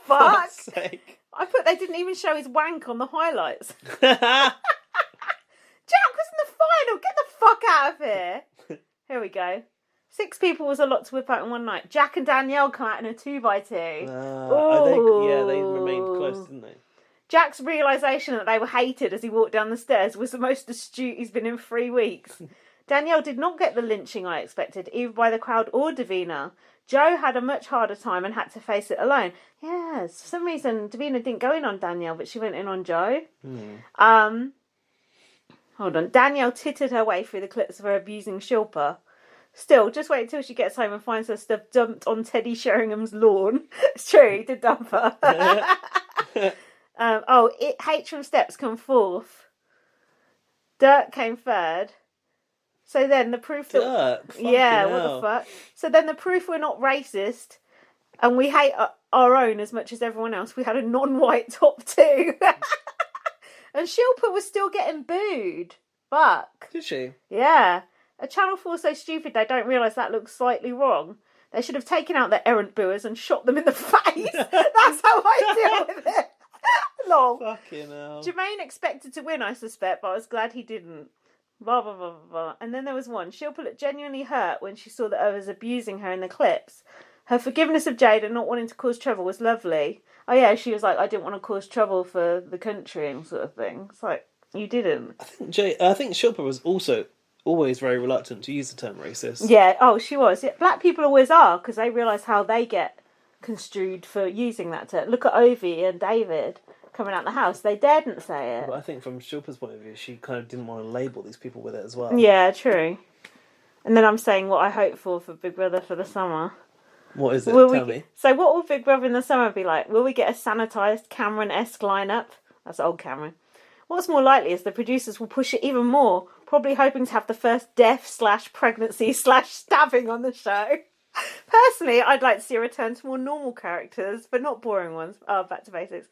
fuck? God's sake. I put they didn't even show his wank on the highlights. Jack was in the final. Get the fuck out of here. Here we go. 6 people was a lot to whip out in one night. Jack and Danielle come out in a 2x2. They remained close, didn't they? Jack's realisation that they were hated as he walked down the stairs was the most astute he's been in 3 weeks. Danielle did not get the lynching I expected, either by the crowd or Davina. Joe had a much harder time and had to face it alone. Yes, for some reason Davina didn't go in on Danielle, but she went in on Joe. Hold on. Danielle tittered her way through the clips of her abusing Shilpa. Still, just wait till she gets home and finds her stuff dumped on Teddy Sheringham's lawn. It's true, he did dump her. H from Steps come fourth. Dirt came third. So then the proof that... Yeah, what the fuck? So then the proof we're not racist and we hate our own as much as everyone else, we had a non-white top 2. And Shilpa was still getting booed. Fuck. Did she? Yeah. A Channel 4 so stupid they don't realise that looks slightly wrong. They should have taken out their errant booers and shot them in the face. That's how I deal with it. Lol. Fucking hell. Jermaine expected to win, I suspect, but I was glad he didn't. Blah, blah, blah, blah, blah. And then there was one. Shilpa looked genuinely hurt when she saw that I was abusing her in the clips. Her forgiveness of Jade and not wanting to cause trouble was lovely. Oh yeah, she was like, I didn't want to cause trouble for the country and sort of thing. It's like, you didn't. I think Shilpa was also always very reluctant to use the term racist. Yeah, she was. Yeah, black people always are, because they realise how they get construed for using that term. Look at Ovi and David coming out the house. They daredn't say it. But I think from Shilpa's point of view, she kind of didn't want to label these people with it as well. Yeah, true. And then I'm saying what I hope for Big Brother for the summer. What is it? Tell me. So what will Big Brother in the summer be like? Will we get a sanitised Cameron-esque lineup? That's old Cameron. What's more likely is the producers will push it even more, probably hoping to have the first death/pregnancy/stabbing on the show. Personally, I'd like to see a return to more normal characters, but not boring ones. Back to basics.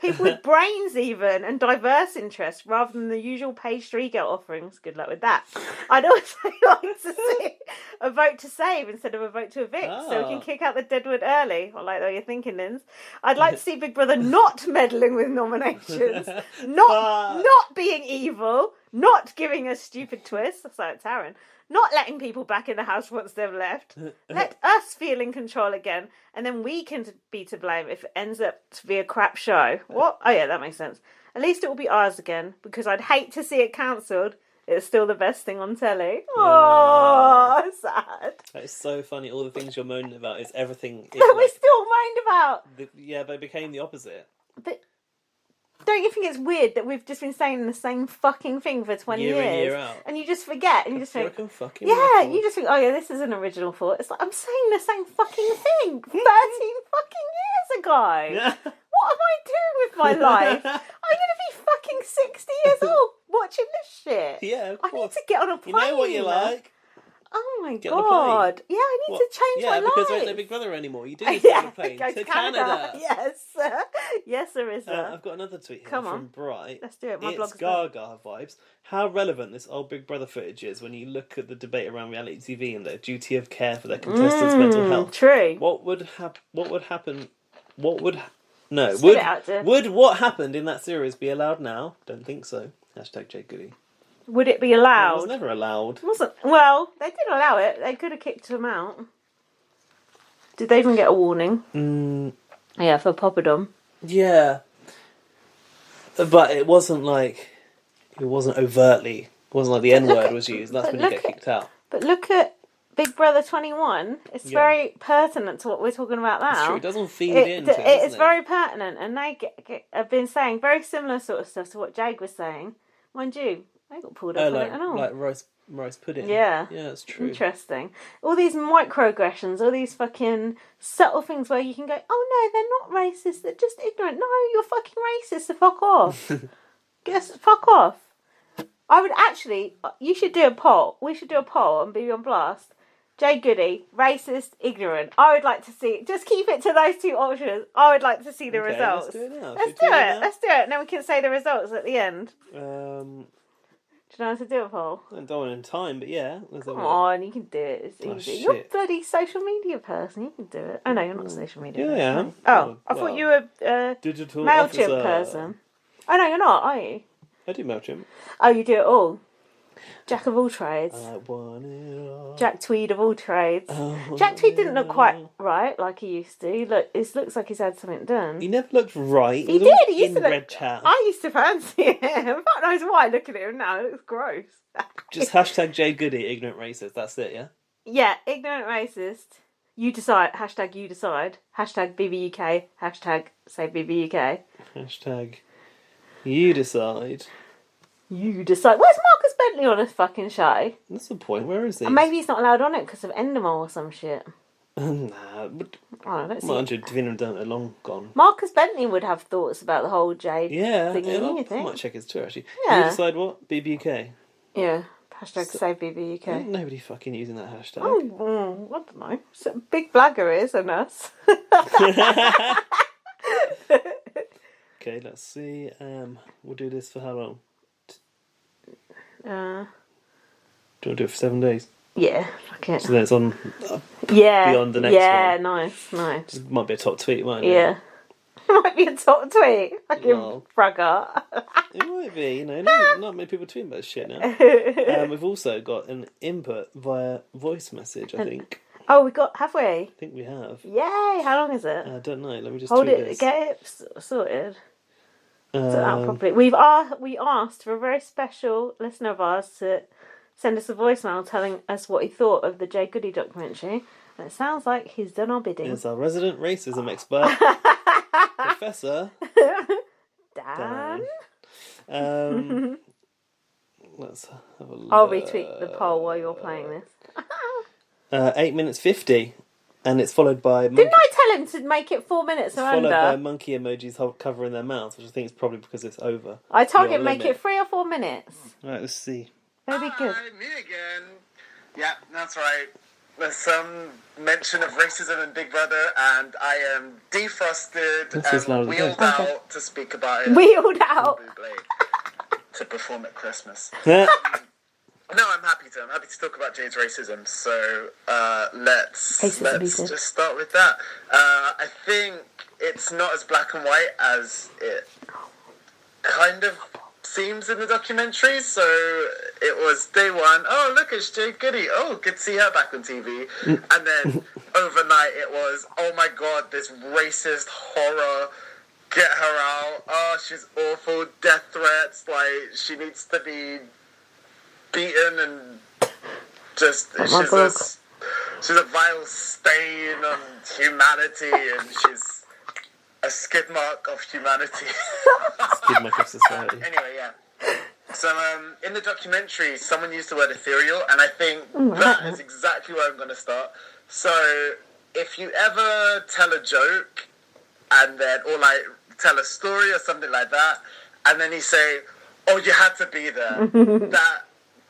People with brains even, and diverse interests, rather than the usual page 3 girl offerings. Good luck with that. I'd also like to see a vote to save instead of a vote to evict, so we can kick out the Deadwood early. I like the way you're thinking, Linz. I'd like to see Big Brother not meddling with nominations, not being evil, not giving us stupid twists. That's like Taryn. Not letting people back in the house once they've left. Let us feel in control again, and then we can be to blame if it ends up to be a crap show. What? Oh yeah, that makes sense. At least it will be ours again, because I'd hate to see it cancelled. It's still the best thing on telly. Oh, sad. That is so funny. All the things you're moaning about is everything... That we still moaned about. They became the opposite. But... don't you think it's weird that we've just been saying the same fucking thing for 20 years? Year in, year out. And you just forget. And you just think, fucking yeah, record. you just think, oh yeah, this is an original thought. It's like, I'm saying the same fucking thing 13 fucking years ago. What am I doing with my life? I'm going to be fucking 60 years old watching this shit. Yeah, of course. I need to get on a plane. You know what you like. Oh my God. Yeah, I need to change my life. Yeah, because there ain't no Big Brother anymore. You do need to get on a plane go to Canada. Yes. Yes, there is. I've got another tweet here from Bright. Let's do it. My blog's Gaga vibes. How relevant this old Big Brother footage is when you look at the debate around reality TV and their duty of care for their contestants' mental health. True. What would happen? Would what happened in that series be allowed now? Don't think so. Hashtag Jade Goody. Would it be allowed? It was never allowed. Well, they did allow it. They could have kicked him out. Did they even get a warning? Yeah, for Poppadom. Yeah. But it wasn't overtly. It wasn't like the N-word was used. That's when you get kicked out. But look at Big Brother 21. It's very pertinent to what we're talking about now. It's true. It doesn't feed into it. It's very pertinent. And they have been saying very similar sort of stuff to what Jade was saying. Mind you, they got pulled up on it and all. Like rice pudding. Yeah. Yeah, that's true. Interesting. All these microaggressions, all these fucking subtle things where you can go, oh no, they're not racist, they're just ignorant. No, you're fucking racist, so fuck off. Fuck off. I would actually, you should do a poll. We should do a poll on BB on Blast. Jade Goody, racist, ignorant. I would like to see, just keep it to those two options. I would like to see the results. Let's do it now. Let's do it. And then we can say the results at the end. Do you know how to do it, Paul? I don't want in time, but yeah. Come on, you can do it. It's easy. You're a bloody social media person. You can do it. Oh, no, you're not a social media person. Yeah, I am. Oh, I thought you were a digital MailChimp officer. person. Oh, no, you're not, are you? I do MailChimp. Oh, you do it all? Jack of all trades. I want it all. Jack Tweed of all trades. Jack Tweed didn't look quite right like he used to. It looks like he's had something done. He never looked right. He did. He used to look. Red chat. I used to fancy him. Fuck knows why. Look at him now. It looks gross. Just hashtag Jade Goody, ignorant racist. That's it, yeah? Yeah, ignorant racist. You decide. Hashtag you decide. Hashtag BBUK. Hashtag say BBUK. Hashtag you decide. You decide. Where's Marcus Bentley on his fucking show? That's the point. Where is he? And maybe he's not allowed on it because of Endemol or some shit. Nah, but I don't see. Divina and Dun are long gone. Marcus Bentley would have thoughts about the whole Jade thingy. I might check his Twitter actually. Yeah. You decide what? BBUK? Yeah. Hashtag save BBUK. Ain't nobody fucking using that hashtag. Oh, I don't know. So big blagger is and us. Okay, let's see. We'll do this for how long? Do you want to do it for 7 days? Yeah, fuck it. So then it's on beyond the next one. Yeah, nice. It might be a top tweet, mightn't it? Yeah. It might be a top tweet. Fucking fragger. It might be, not many people tweeting about this shit now. We've also got an input via voice message, I think. Oh, have we? I think we have. Yay! How long is it? I don't know. Let me just hold tweet it. this. Get it sorted. Sort it out properly. We asked for a very special listener of ours to send us a voicemail telling us what he thought of the Jade Goody documentary, and it sounds like he's done our bidding. It's our resident racism expert, Professor Dan. Let's have a look. I'll retweet the poll while you're playing this. 8 minutes 50, and it's followed by. Didn't I tell him to make it 4 minutes or under? Followed by monkey emojis covering their mouths, which I think is probably because it's over. I told him make it 3 or 4 minutes. Right, let's see. That'd be good. Hi, me again. Yeah, that's right. There's some mention of racism in Big Brother, and I am defrosted and wheeled out to speak about it. Wheeled out? To perform at Christmas. No, I'm happy to. I'm happy to talk about Jade's racism. So let's just start with that. I think it's not as black and white as it kind of seems in the documentary. So it was day one. Oh, look, it's Jade Goody. Oh, good to see her back on TV. And then overnight it was, oh my god, this racist horror. Get her out. Oh, she's awful. Death threats. Like, she needs to be beaten and just she's a vile stain on humanity, and she's a skid mark of humanity. Skid mark of society. Anyway, yeah. So in the documentary, someone used the word ethereal, and I think that is exactly where I'm going to start. So if you ever tell a joke and then, or like tell a story or something like that, and then you say, oh, you had to be there,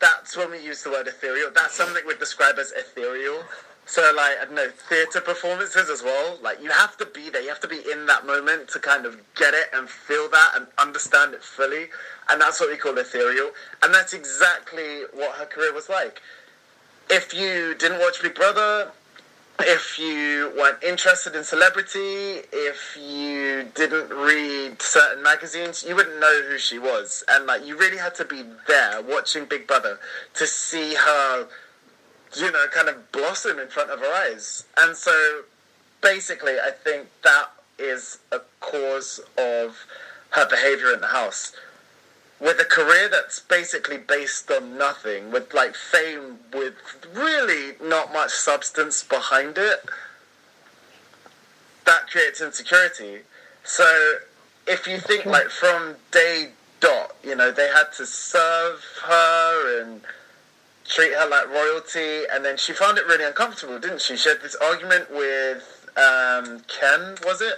that's when we use the word ethereal. That's something we'd describe as ethereal. So, like, I don't know, theatre performances as well. Like, you have to be there. You have to be in that moment to kind of get it and feel that and understand it fully. And that's what we call ethereal. And that's exactly what her career was like. If you didn't watch Big Brother, if you weren't interested in celebrity, if you didn't read certain magazines, you wouldn't know who she was. And, like, you really had to be there watching Big Brother to see her, you know, kind of blossom in front of her eyes. And so, basically, I think that is a cause of her behaviour in the house. With a career that's basically based on nothing, with, like, fame with really not much substance behind it, that creates insecurity. So, if you think, like, from day dot, you know, they had to serve her and treat her like royalty, and then she found it really uncomfortable, didn't she? She had this argument with Ken, was it?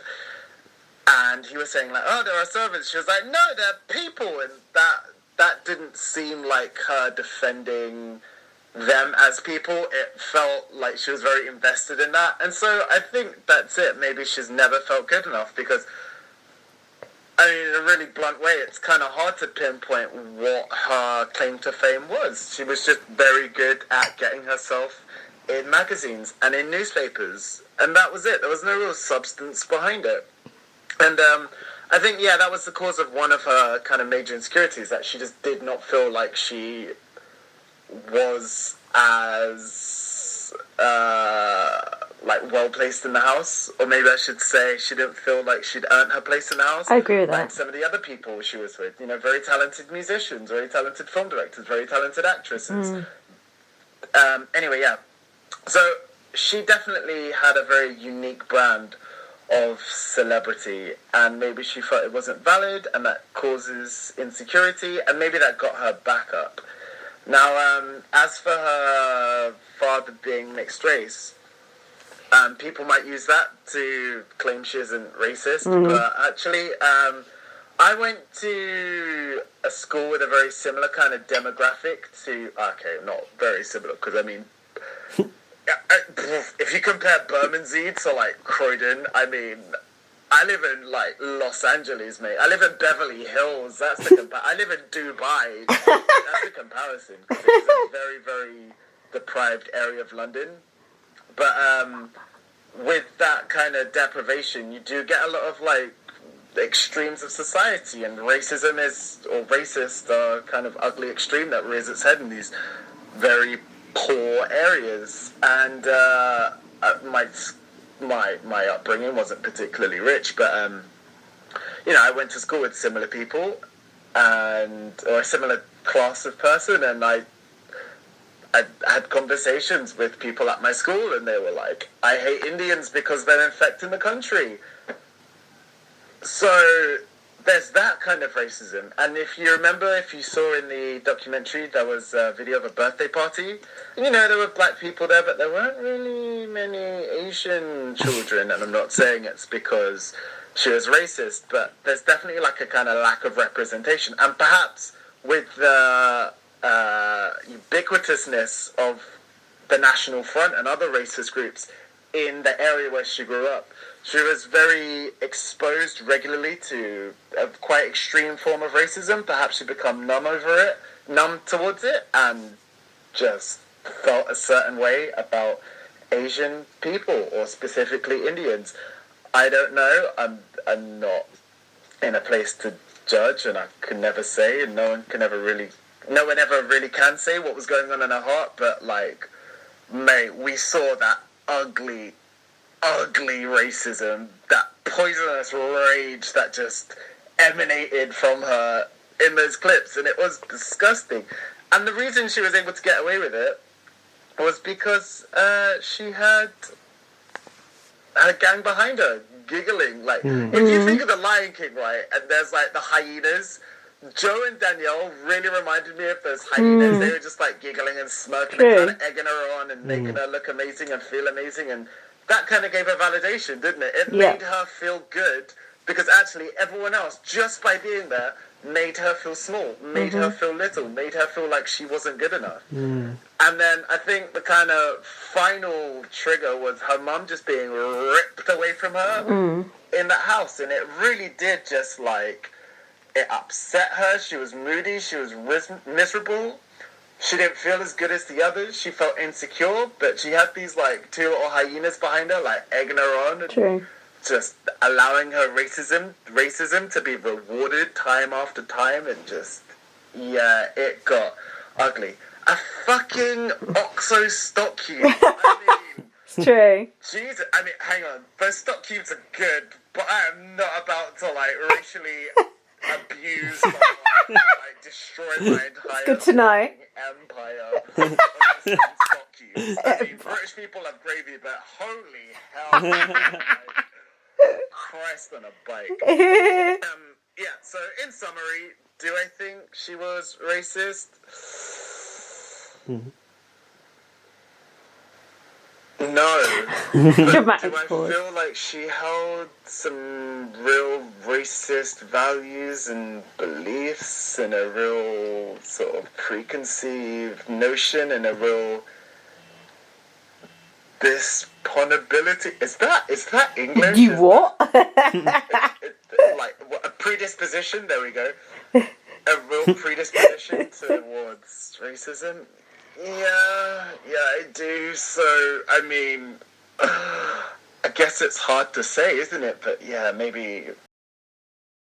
And he was saying, like, oh, there are servants. She was like, no, they're people. And that didn't seem like her defending them as people. It felt like she was very invested in that. And so I think that's it. Maybe she's never felt good enough, because I mean, in a really blunt way, it's kind of hard to pinpoint what her claim to fame was. She was just very good at getting herself in magazines and in newspapers, and that was it. There was no real substance behind it. And I think, yeah, that was the cause of one of her kind of major insecurities, that she just did not feel like she was as like well placed in the house, or maybe I should say she didn't feel like she'd earned her place in the house. I agree with like that. Some of the other people she was with, you know, very talented musicians, very talented film directors, very talented actresses. Anyway, yeah. So she definitely had a very unique brand of celebrity, and maybe she felt it wasn't valid, and that causes insecurity, and maybe that got her back up. Now, as for her father being mixed race, people might use that to claim she isn't racist, but actually, I went to a school with a very similar kind of demographic to, okay, not very similar, because I mean, if you compare Bermondsey to, like, Croydon, I mean, I live in, like, Los Angeles, mate. I live in Beverly Hills. That's the I live in Dubai. That's the comparison. Because it's a very, very deprived area of London. But with that kind of deprivation, you do get a lot of, like, extremes of society. And racism or racist are kind of ugly extreme that rears its head in these very poor areas. And my upbringing wasn't particularly rich, but you know, I went to school with similar people or a similar class of person, and I had conversations with people at my school, and they were like, I hate Indians because they're infecting the country. So there's that kind of racism. And if you remember, if you saw in the documentary, there was a video of a birthday party. And, you know, there were black people there, but there weren't really many Asian children. And I'm not saying it's because she was racist, but there's definitely like a kind of lack of representation. And perhaps with the ubiquitousness of the National Front and other racist groups in the area where she grew up, she was very exposed regularly to a quite extreme form of racism. Perhaps she become numb towards it, and just felt a certain way about Asian people, or specifically Indians. I don't know. I'm not in a place to judge, and I can never say, and no one ever really can say what was going on in her heart. But, like, mate, we saw that ugly racism, that poisonous rage that just emanated from her in those clips, and it was disgusting. And the reason she was able to get away with it was because she had a gang behind her, giggling. Like, if you think of The Lion King, right, and there's, like, the hyenas, Joe and Danielle really reminded me of those hyenas. They were just, like, giggling and smirking and kind of egging her on and making her look amazing and feel amazing, and that kind of gave her validation, didn't it? It made her feel good, because actually everyone else, just by being there, made her feel small, made her feel little, made her feel like she wasn't good enough. And then I think the kind of final trigger was her mum just being ripped away from her in that house. And it really did just, like, it upset her. She was moody, she was miserable. She didn't feel as good as the others. She felt insecure, but she had these, like, two little hyenas behind her, like, egging her on. And just allowing her racism to be rewarded time after time, and just, yeah, it got ugly. A fucking OXO stock cube. I mean, it's true. Jesus, I mean, hang on. Those stock cubes are good, but I am not about to, like, racially abuse or, like, destroy my entire Good to know. empire over stock cubes. I mean, British people have gravy, but holy hell. Like, Christ on a bike. Yeah, so in summary, do I think she was racist? No. But do I feel like she held some real racist values and beliefs, and a real sort of preconceived notion, and a real disponability? Is that English? You what? Like, a predisposition. There we go. A real predisposition towards racism. Yeah, I do. So, I mean, I guess it's hard to say, isn't it? But yeah, maybe